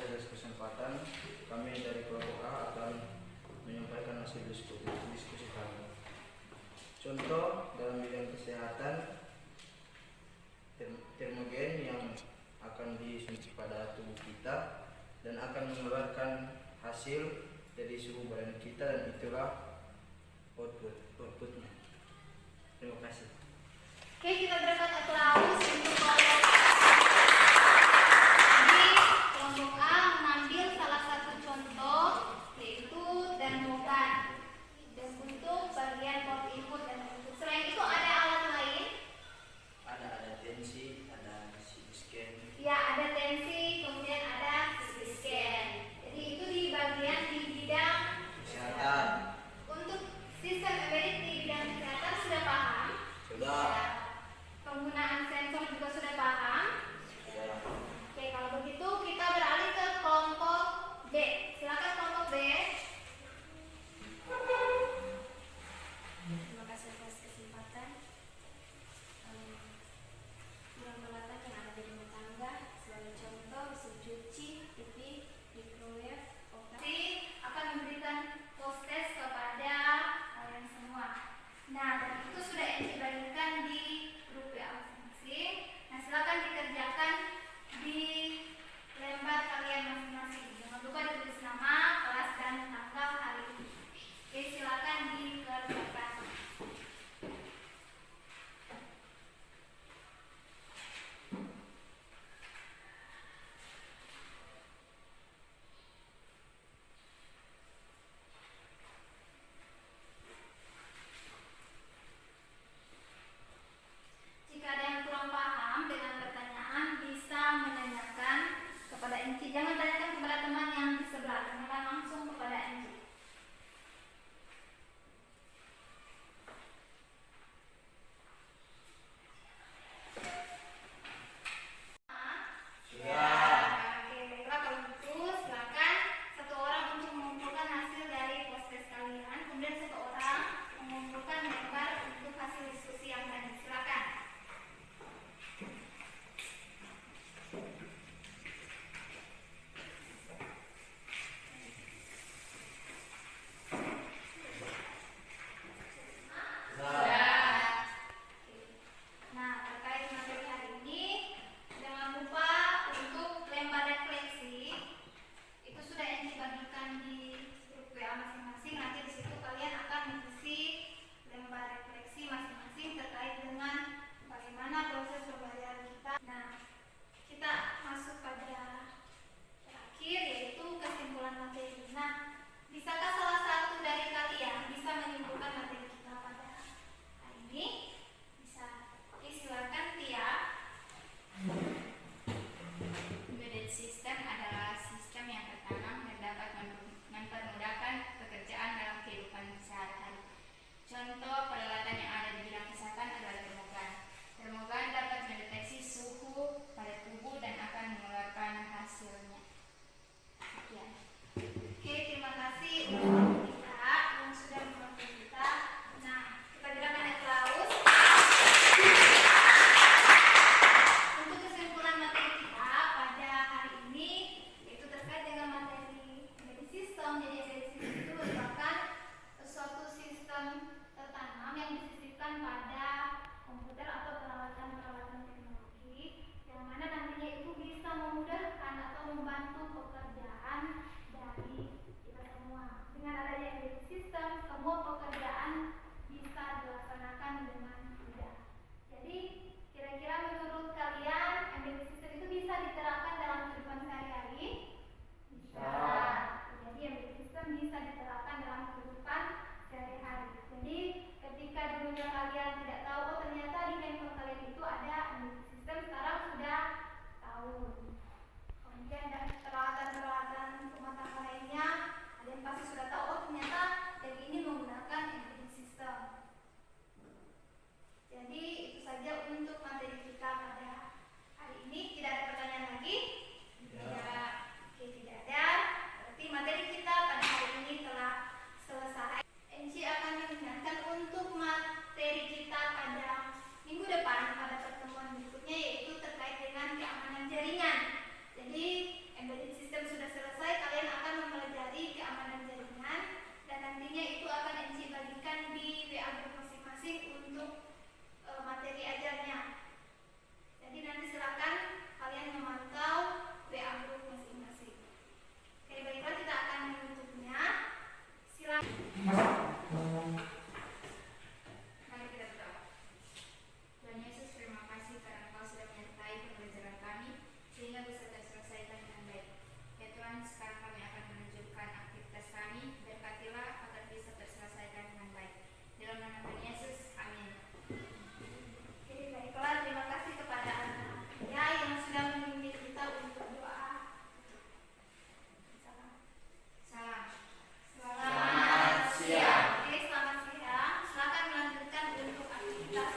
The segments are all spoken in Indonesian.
Atas kesempatan kami dari kelompok A akan menyampaikan hasil diskusi kami. Contoh dalam bidang kesehatan, termogen yang akan disuntik pada tubuh kita dan akan mengeluarkan hasil dari suhu badan kita, dan itulah outputnya. Terima kasih. Oke, kita berikan aplaus untuk kelompok A mengambil salah satu contoh, yaitu termogan. Dan untuk bagian port input dan output. Selain itu ada alat lain? Ada tensi, ada CT scan. Ya, ada tensi, kemudian ada CT scan. Jadi itu di bagian di bidang Kesehatan. Untuk sistem embedded di bidang kesehatan sudah paham? Sudah. Penggunaan sensor juga sudah kita yang sudah menonton kita. Nah, kita gerakan aplaus. Untuk kesimpulan materi kita pada hari ini yaitu terkait dengan materi embedded system. Jadi embedded system itu merupakan suatu sistem tertanam yang disisipkan pada komputer atau peralatan-peralatan teknologi yang mana nantinya itu bisa memudahkan atau membantu pekerjaan dari kita semua. Dengan adanya embedded system, semua pekerjaan bisa dilaksanakan dengan mudah. Jadi kira-kira menurut kalian embedded system itu bisa diterapkan dalam kehidupan sehari-hari? Bisa. Jadi embedded system bisa diterapkan dalam kehidupan sehari-hari. Jadi ketika dulunya kalian tidak tahu, oh ternyata di handphone kalian itu ada embedded system, sekarang sudah tahu. Kemudian dan peralatan-peralatan rumah tangga lainnya, ada yang pasti sudah tahu, oh ternyata yang ini menggunakan embedded system. Jadi itu saja untuk materi kita pada hari ini. Tidak ada pertanyaan lagi? Tidak. Oke, tidak ada. Berarti materi kita pada hari ini telah selesai. NC akan mengingatkan untuk materi kita pada minggu depan pada pertemuan berikutnya, yaitu terkait dengan keamanan jaringan. Jadi embedded system sudah selesai, kalian akan mempelajari keamanan jaringan dan nantinya itu akan NC bagikan di WA group masing-masing untuk materi ajarnya. Jadi nanti silakan kalian memantau WA group masing-masing. Oke, baiklah, kita akan menutupnya. Silakan. Mari kita berdoa. Tuhan Yesus, terima kasih karena Engkau sudah menyertai pembelajaran kami sehingga bisa terselesaikan dengan baik. Ya Tuhan, sekarang kami akan menunjukkan aktivitas kami, berkatilah agar bisa terselesaikan dengan baik. Dalam nama Tuhan Yesus, amin. Oke, baiklah, terima kasih kepada anak-anaknya yang sudah memimpin kita untuk doa. Salam. Salam. Selamat siang. Oke, selamat siang. Silakan melanjutkan untuk aktivitas.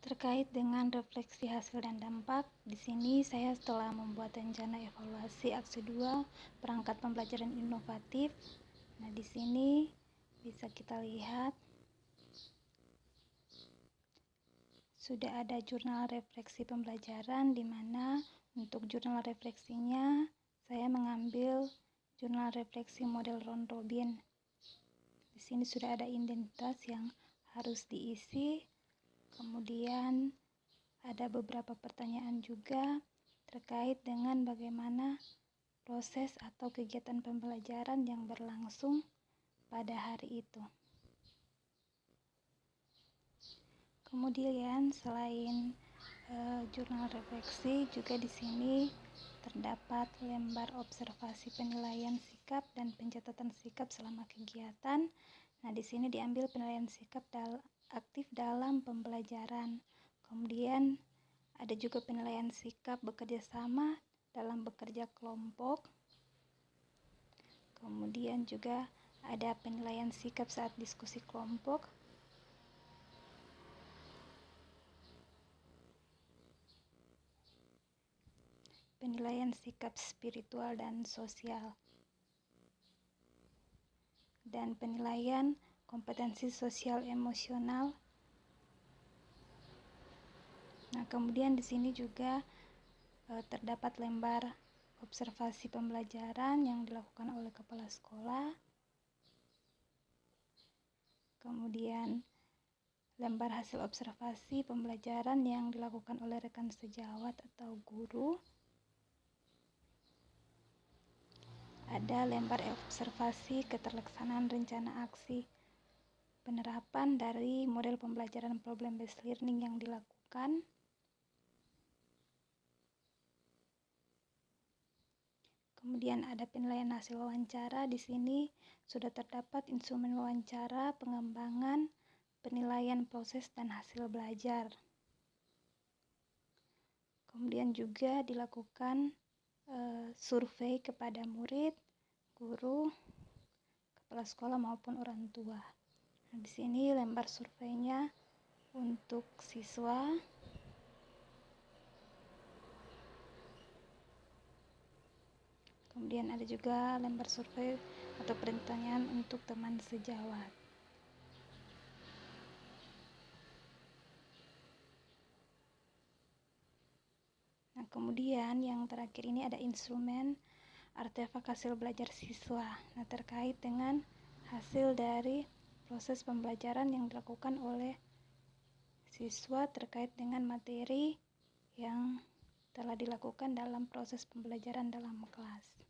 Terkait dengan refleksi hasil dan dampak, di sini saya telah membuat rencana evaluasi aksi 2 perangkat pembelajaran inovatif. Nah, di sini bisa kita lihat sudah ada jurnal refleksi pembelajaran, di mana untuk jurnal refleksinya saya mengambil jurnal refleksi model round robin. Di sini sudah ada identitas yang harus diisi. Kemudian ada beberapa pertanyaan juga terkait dengan bagaimana proses atau kegiatan pembelajaran yang berlangsung pada hari itu. Kemudian selain jurnal refleksi, juga di sini terdapat lembar observasi penilaian sikap dan pencatatan sikap selama kegiatan. Nah, di sini diambil penilaian sikap aktif dalam pembelajaran. Kemudian ada juga penilaian sikap bekerja sama dalam bekerja kelompok. Kemudian juga ada penilaian sikap saat diskusi kelompok. Penilaian sikap spiritual dan sosial. Dan penilaian kompetensi sosial emosional. Nah, kemudian di sini juga terdapat lembar observasi pembelajaran yang dilakukan oleh kepala sekolah. Kemudian lembar hasil observasi pembelajaran yang dilakukan oleh rekan sejawat atau guru. Ada lembar observasi keterlaksanaan rencana aksi penerapan dari model pembelajaran problem-based learning yang dilakukan. Kemudian ada penilaian hasil wawancara. Di sini sudah terdapat instrumen wawancara, pengembangan, penilaian proses dan hasil belajar. Kemudian juga dilakukan survei kepada murid, guru, kepala sekolah maupun orang tua. Nah, di sini lembar surveinya untuk siswa. Kemudian ada juga lembar survei atau pertanyaan untuk teman sejawat. Nah, kemudian yang terakhir ini ada instrumen artefak hasil belajar siswa. Nah, terkait dengan hasil dari proses pembelajaran yang dilakukan oleh siswa terkait dengan materi yang telah dilakukan dalam proses pembelajaran dalam kelas.